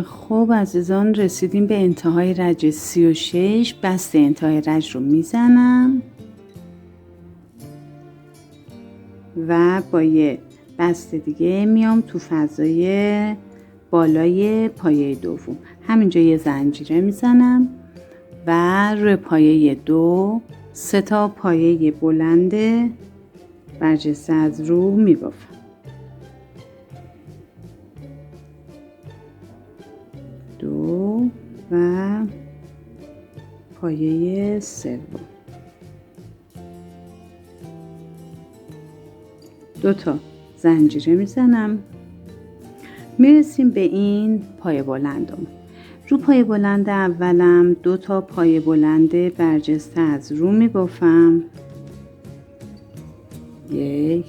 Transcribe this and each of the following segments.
خب عزیزان، رسیدیم به انتهای رج 36. بست انتهای رج رو میزنم و با یه بست دیگه میام تو فضای بالای پایه دوم. همینجا یه زنجیره میزنم و روی پایه 2 3 تا پایه بلند برجسته از رو میبافم. دو و پایه سوم. 2 تا زنجیره میزنم. میرسیم به این پایه بلندم. رو پایه بلند اولم 2 تا پایه بلند برجسته از رو میبافم. 1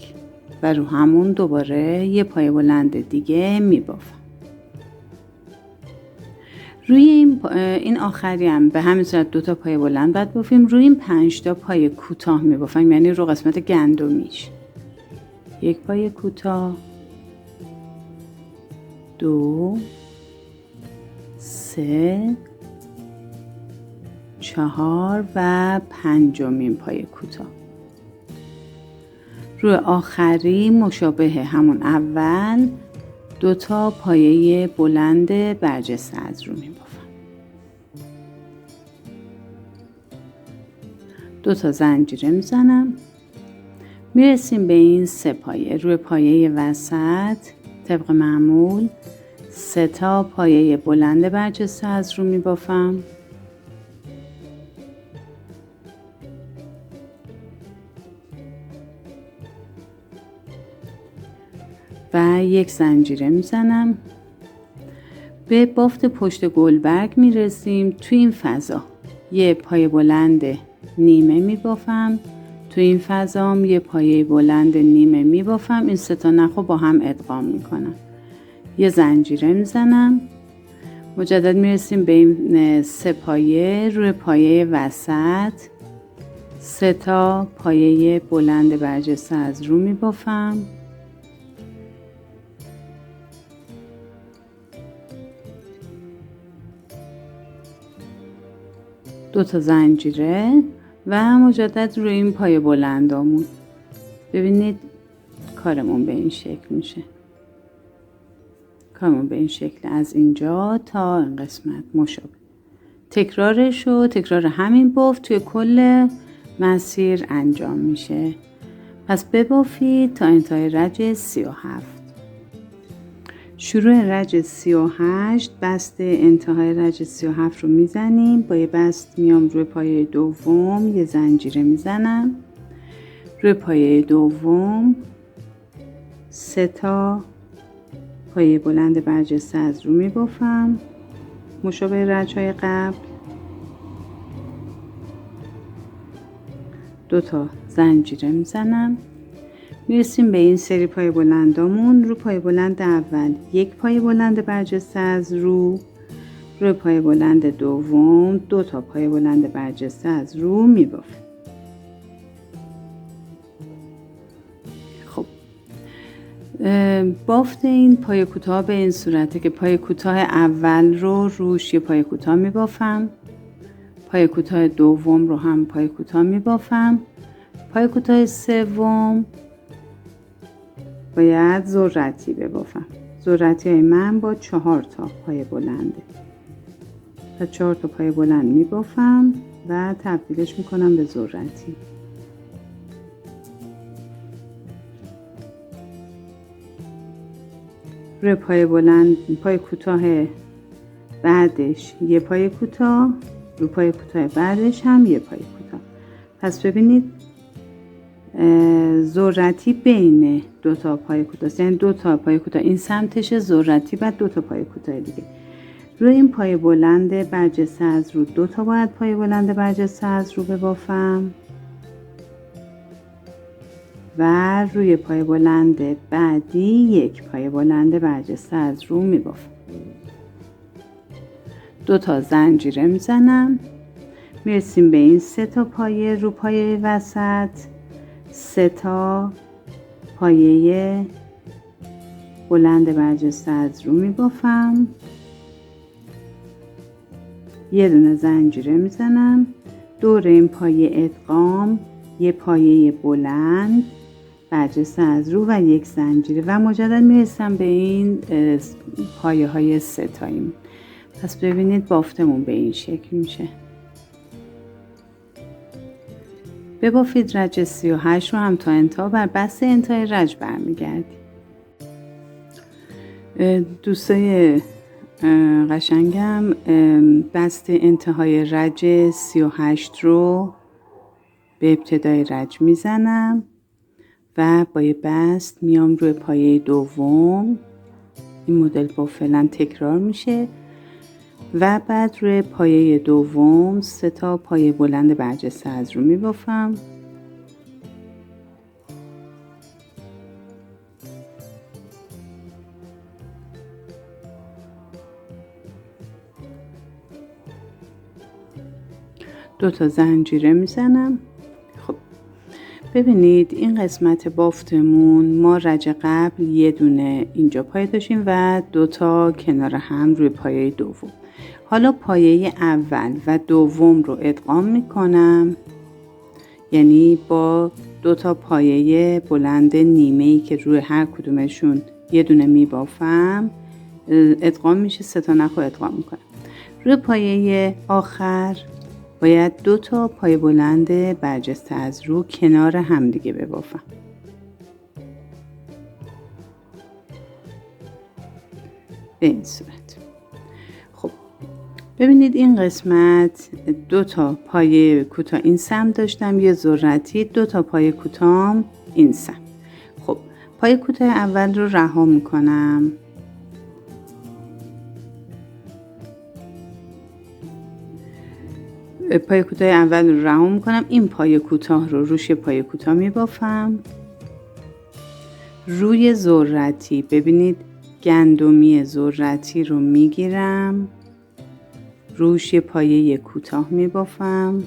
و رو همون دوباره یه پایه بلند دیگه میبافم. روی این آخری هم به همین صورت 2 تا پایه بلند بعد بافیم. روی این 5 تا پایه کوتاه میبافم، یعنی رو قسمت گندمیش. 1 پایه کوتاه، 2 3 4 و 5مین پایه کوتاه. روی آخری مشابه همون اول 2 تا پایه بلند برجسته از رو میبافم. 2 تا زنجیره میزنم. میرسیم به این 3 پایه. روی پایه وسط طبق معمول 3 تا پایه بلند برجسته از رو میبافم. و 1 زنجیره میزنم. به بافت پشت گلبرگ میرسیم. تو این فضا یه پایه بلند نیمه میبافم. تو این فضا هم یه پایه بلند نیمه میبافم. این 3 تا نخو با هم ادغام میکنم. یه زنجیره میزنم. مجدد میرسیم به این 3 پایه. روی پایه وسط 3 تا پایه بلند برجسته از رو میبافم. دو تا زنجیره و مجدد روی این پایه بلندامون. ببینید کارمون به این شکل میشه. کارمون به این شکل از اینجا تا این قسمت مشابه. تکرارش و تکرار همین بافت توی کل مسیر انجام میشه. پس ببافید تا انتهای رج 37. شروع رج 38 بست انتهای رج 37 رو میزنیم. با یه بست میام روی پایه دوم، یه زنجیره میزنم. روی پایه دوم 3 تا پایه بلند برجسته از رو میبافم مشابه رج‌های قبل. 2 تا زنجیره میزنم. میرسیم به این سری پایه بلندامون. رو پایه بلند اول 1 پایه بلند برجسته از رو. روی پایه بلند دوم 2 تا پایه بلند برجسته از رو میبافیم. خب بافت این پایه کوتاه به این صورته که پایه کوتاه اول رو روش یه پایه کوتاه میبافم. پایه کوتاه دوم رو هم پایه کوتاه میبافم. پایه کوتاه سوم باید ذرتی ببافم. ذرتی های من با 4 تا پایه بلنده. تا 4 تا پایه بلند میبافم و تبدیلش میکنم به ذرتی. روی پایه بلند پایه کوتاه بعدش یه پایه کوتاه، رو پایه کوتاه بعدش هم یه پایه کوتاه. پس ببینید ذرتی بین 2 تا پایه کوتاه، یعنی 2 تا پایه کوتاه این سمتش ذرتی، بعد 2 تا پایه کوتاه دیگه. روی این پایه بلند برجسته از رو 2 تا باید پایه بلند برجسته از رو ببافم و روی پایه بلند بعدی 1 پایه بلند برجسته از رو میبافم. 2 تا زنجیره میزنم. میرسیم به این 3 تا پایه. رو پایه وسط 3 تا پایه بلند برجسته از رو میبافم، یه دونه زنجیره میزنم، دور این پایه ادغام یه پایه بلند برجسته از رو و یک زنجیره و مجدد میرسم به این پایه های ستایی. پس ببینید بافتمون به این شکل میشه. ببافید رج 38 رو هم تا انتها، بر بست انتهای رج برمیگردیم. دوستای قشنگم، بست انتهای رج 38 رو به ابتدای رج میزنم و با یه بست میام روی پایه دوم. این مدل با فعلا تکرار میشه و بعد روی پایه دوم 3 تا پایه بلند برجسته از رو میبافم. دو تا زنجیره میزنم. خب ببینید این قسمت بافتمون ما رج قبل یه دونه اینجا پایه داشتیم و 2 تا کنار هم روی پایه دوم. حالا پایه اول و دوم رو ادغام میکنم، یعنی با 2 تا پایه بلند نیمه‌ای که روی هر کدومشون یه دونه میبافم ادغام میشه. 3 تا نخو ادغام میکنم. روی پایه آخر باید 2 تا پایه بلند برجسته از رو کنار هم دیگه ببافم. به این صورت. خب ببینید این قسمت 2 تا پایه کوتاه این سمت داشتم، یه ذرتی، 2 تا پایه کوتاه این سمت. خب پایه کوتاه اول رو رها میکنم، پایه کوتاه اول رو رها میکنم، این پایه کوتاه رو روش پایه کوتاه میبافم روی ذرتی. ببینید گندمی ذرتی رو میگیرم، روش پایه کوتاه میبافم.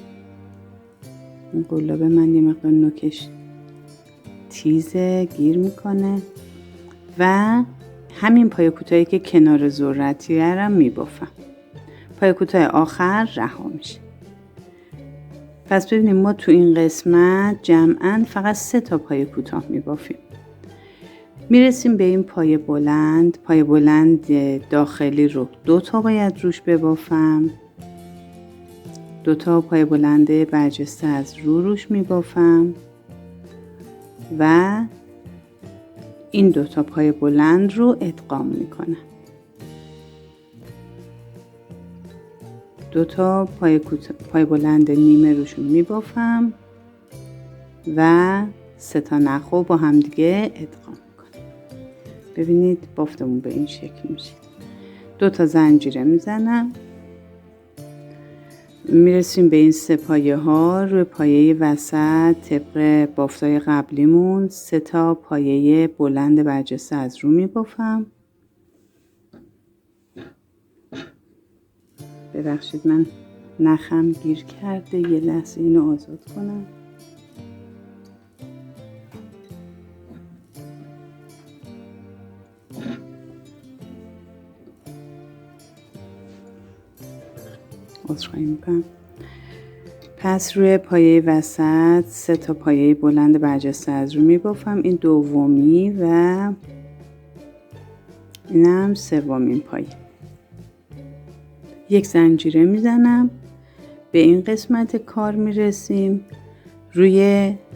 این قلاب من یه مقدار نوکش تیزه، گیر میکنه و همین پایه کوتاهی که کنار ذرتی رو میبافم. پایه کوتاه آخر رها میشه. پس ببینیم ما تو این قسمت جمعاً فقط 3 تا پایه کوتاه میبافیم. میرسیم به این پایه بلند. پایه بلند داخلی رو 2 تا باید روش ببافم، 2 تا پایه بلند برجسته از روش میبافم و این 2 تا پایه بلند رو ادغام میکنم. 2 تا پایه بلند نیمه روشون میبافم و 3 تا نخو با هم دیگه ادغام میکنم. ببینید بافتمون به این شکل میشه. 2 تا زنجیره میزنم، میرسیم به این 3 پایه ها. روی پایه وسط طبق بافتای قبلیمون 3 تا پایه بلند برجسته از رو میبافم. ببخشید من نخم گیر کرده، یه لحظه اینو آزاد کنم. عذرخواهی میکنم. پس روی پایه وسط 3 تا پایه بلند برجسته از رو میبافم. این دومی و اینم سومین پایه. یک زنجیره میزنم. به این قسمت کار میرسیم. روی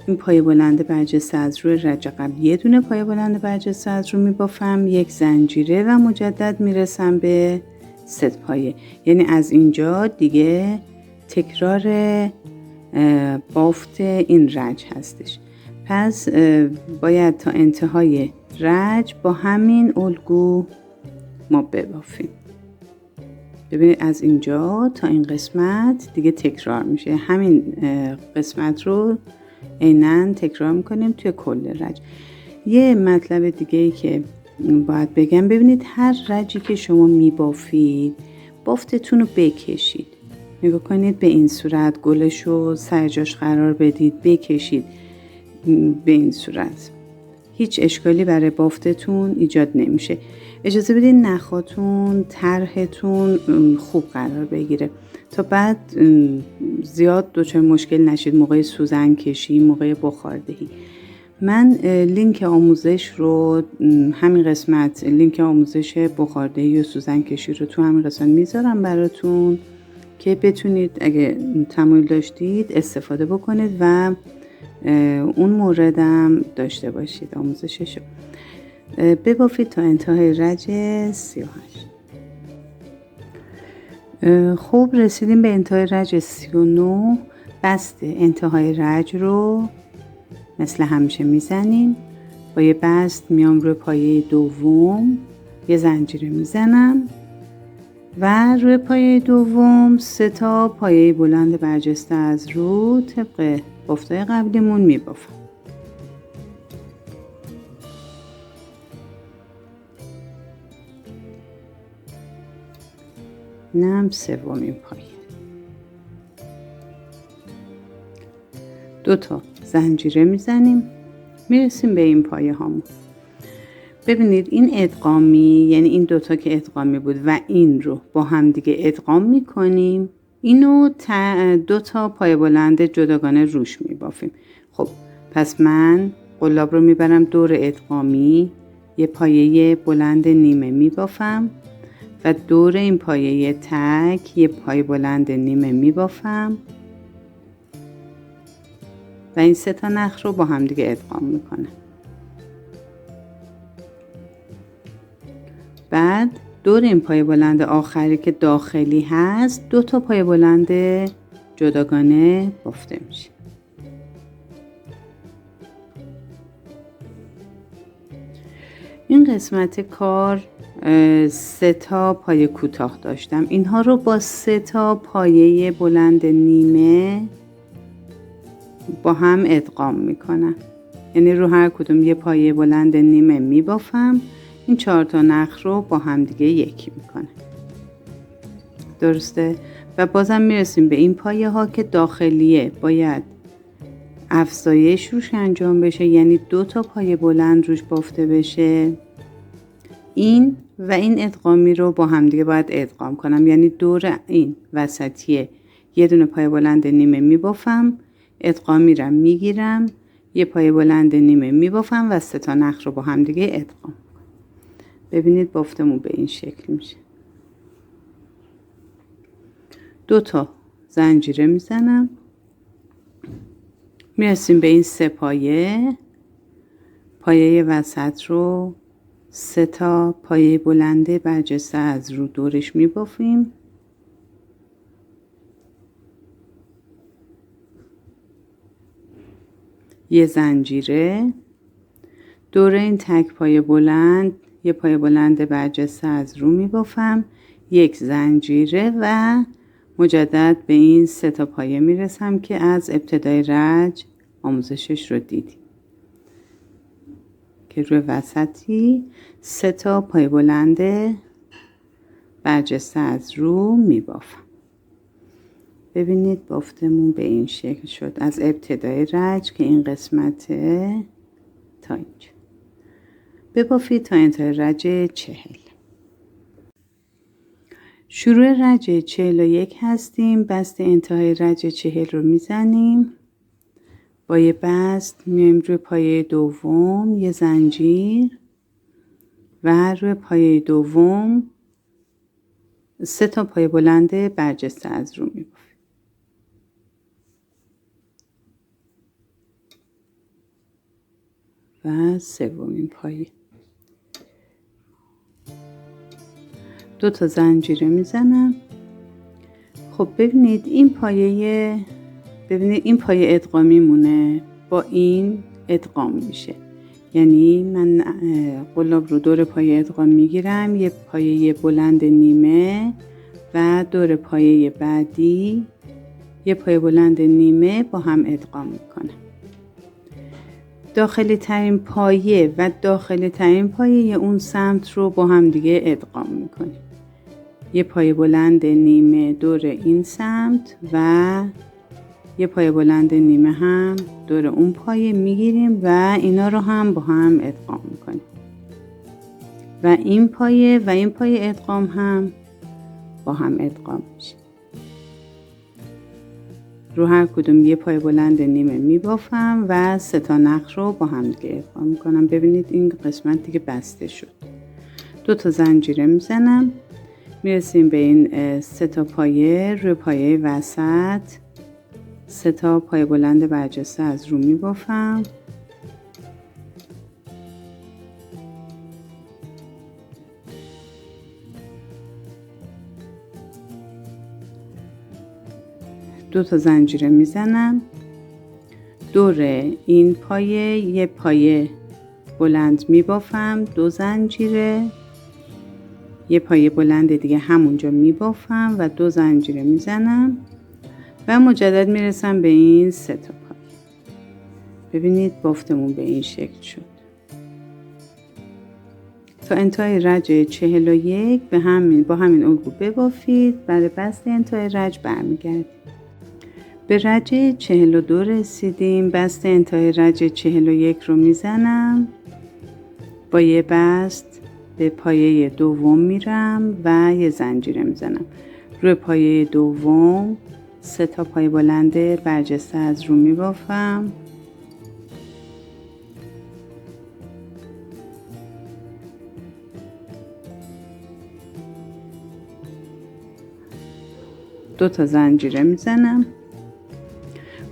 این پایه بلند برجسته از روی رج قبل یه دونه پایه بلند برجسته از رو میبافم، یک زنجیره و مجدد میرسم به 3 پایه. یعنی از اینجا دیگه تکرار بافت این رج هستش. پس باید تا انتهای رج با همین الگو ما ببافیم. ببینید از اینجا تا این قسمت دیگه تکرار میشه. همین قسمت رو عیناً تکرار میکنیم توی کل رج. یه مطلب دیگه ای که باید بگم، ببینید هر رجی که شما میبافید بافتتون رو بکشید. نگاه کنید به این صورت، گلش رو سر جاش قرار بدید، بکشید به این صورت. هیچ اشکالی برای بافتتون ایجاد نمیشه. اجازه بدین نخاتون، طرحتون خوب قرار بگیره تا بعد زیاد دچار مشکل نشید موقع سوزن کشی، موقع بخاردهی. من لینک آموزش رو همین قسمت، لینک آموزش بخاردهی و سوزن کشی رو تو همین قسمت میذارم براتون که بتونید اگه تمایل داشتید استفاده بکنید و اون موردم داشته باشید آموزششو. ببافید تا انتهای رج 38. خوب رسیدیم به انتهای رج 39. بست انتهای رج رو مثل همیشه میزنیم. با یه بست میام روی پایه دوم، یه زنجیره میزنم و روی پایه دوم 3 تا پایه بلند برجسته از رو طبق بافتای قبلیمون میبافم. اینم سومین پایه. 2 تا زنجیره میزنیم، میرسیم به این پایه هامون. ببینید این ادغامی، یعنی این 2 تا که ادغامی بود و این رو با هم دیگه ادغام میکنیم. اینو 2 تا پایه بلند جداگانه روش میبافیم. خب پس من قلاب رو میبرم دور ادغامی، یه پایه بلند نیمه میبافم و دور این پایه تک یه پایه بلند نیمه میبافم و این 3 تا نخ رو با هم دیگه ادغام میکنم. بعد دور این پایه بلند آخری که داخلی هست 2 تا پایه بلند جداگانه بافته میشه. این قسمت کار 3 تا پایه کوتاه داشتم. اینها رو با 3 تا پایه بلند نیمه با هم ادغام میکنم. یعنی رو هر کدوم یه پایه بلند نیمه میبافم. این 4 تا نخ رو با هم دیگه یکی میکنم. درسته؟ و بازم میرسیم به این پایه ها که داخلیه باید افزایش روش انجام بشه، یعنی 2 تا پایه بلند روش بافته بشه. این و این ادغامی رو با هم دیگه باید ادغام کنم، یعنی دور این وسطیه یه دونه پایه بلند نیمه میبافم، ادغامی رو میگیرم، یه پایه بلند نیمه میبافم و 3 تا نخ رو با هم دیگه ادغام. ببینید بافتمون به این شکل میشه. 2 تا زنجیره میزنم، میرسیم به این 3 پایه. پایه وسط رو 3 تا پایه بلنده برجسته از رو دورش میبافیم. یه زنجیره دور این تک پایه بلند یه پایه بلند برجسته از رو میبافم، یک زنجیره و مجدد به این 3 تا پایه میرسم که از ابتدای رج آموزشش رو دیدیم که روی وسطی 3 تا پایه بلند برجسته از رو میبافم. ببینید بافتمون به این شکل شد از ابتدای رج که این قسمته تا اینجا. ببافید تا انتهای رج 40. شروع رج 41 هستیم. بست انتهای رج 40 رو میزنیم. با یه بست میایم روی پایه دوم یه زنجیر و روی پایه دوم 3 تا پایه بلند برجسته از رو میبافیم. و سومین پایه 2 تا زنجیره میزنم. خب ببینید این پایه ادغامی مونه، با این ادغام میشه. یعنی من قلاب رو دور پایه ادغام میگیرم، یه پایه بلند نیمه و دور پایه بعدی یه پایه بلند نیمه با هم ادغام میکنم. داخلی ترین پایه و داخلی ترین پایه اون سمت رو با هم دیگه ادغام میکنیم. یه پایه بلند نیمه دور این سمت و یه پایه بلند نیمه هم دور اون پایه میگیریم و اینا رو هم با هم ادغام میکنیم و این پایه و این پایه ادغام هم با هم ادغام میشه. رو هر کدوم یه پایه بلند نیمه میبافم و 3 تا نخ رو با هم دیگه ادغام میکنم. ببینید این قسمت دیگه بسته شد. 2 تا زنجیره میزنم، میرسیم به این 3 تا پایه. روی پایه وسط 3 تا پایه بلند برجسته از رو میبافم. دو تا زنجیره میزنم، دور این پایه یه پایه بلند میبافم، 2 زنجیره، یه پایه بلند دیگه همونجا میبافم و 2 زنجیره میزنم و مجدد میرسم به این 3 تا پایه. ببینید بافتمون به این شکل شد. تا انتهای رج 41 با همین الگو ببافید. برای بست انتهای رج برمیگردیم. به رج 42 رسیدیم. بست انتهای رج 41 رو میزنم، با یه بست به پایه دوم میرم و یه زنجیره میزنم. روی پایه دوم 3 تا پایه بلند برجسته از رو میبافم. دو تا زنجیره میزنم.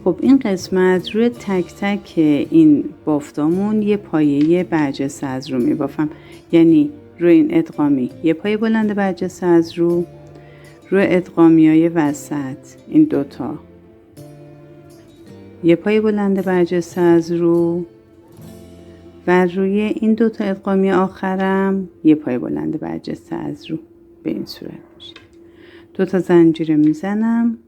خب این قسمت روی تک تک این بافتامون یه پایه برجسته از رو میبافم، یعنی روی این ادغامی یه پایه بلند برجسته از رو، روی ادغامی های وسط این 2 تا یه پایه بلند برجسته از رو و روی این 2 تا ادغامی آخرم یه پایه بلند برجسته از رو. به این صورت میشه. 2 تا زنجیره میزنم.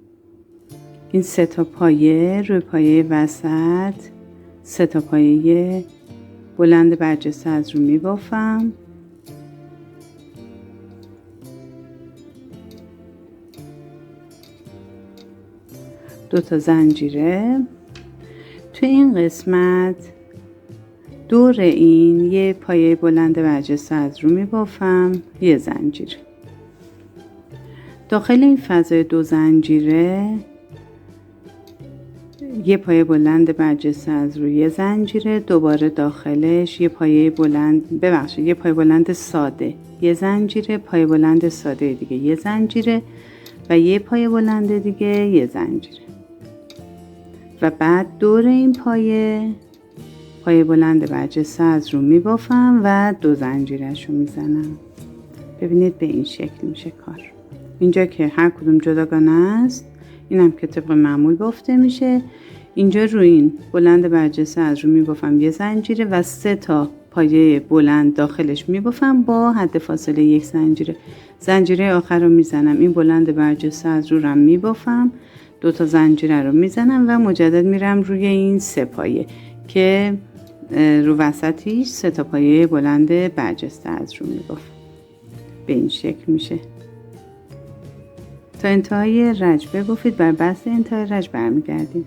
این 3 تا پایه روی پایه وسط 3 تا پایه بلند برجسته از رو میبافم. دو تا زنجیره. توی این قسمت دور این یه پایه بلند برجسته از رو میبافم، یه زنجیره. داخل این فضای 2 زنجیره یه پایه بلند برجسته از روی یه زنجیره، دوباره داخلش یه پایه بلند ساده، یه زنجیره، پایه بلند ساده دیگه یه زنجیره و یه پایه بلند دیگه یه زنجیره و بعد دور این پایه بلند برجسته از رو میبافم و 2 زنجیره‌شو میزنم. ببینید به این شکل میشه کار. اینجا که هر کدوم جداگانه است، اینم که طبق معمول بافته میشه. اینجا روی این بلند برجسته از رو میبافم یه زنجیره و 3 تا پایه بلند داخلش میبافم با حد فاصله 1 زنجیره. زنجیره آخر رو میزنم، این بلند برجسته از رو رم میبافم، 2 تا زنجیره رو میزنم و مجدد میرم روی این 3 پایه که رو وسطیش 3 تا پایه بلند برجسته از رو میبافم. به این شکل میشه. تا انتهای رج ببافید. بر بست انتهای رج برمیگردیم.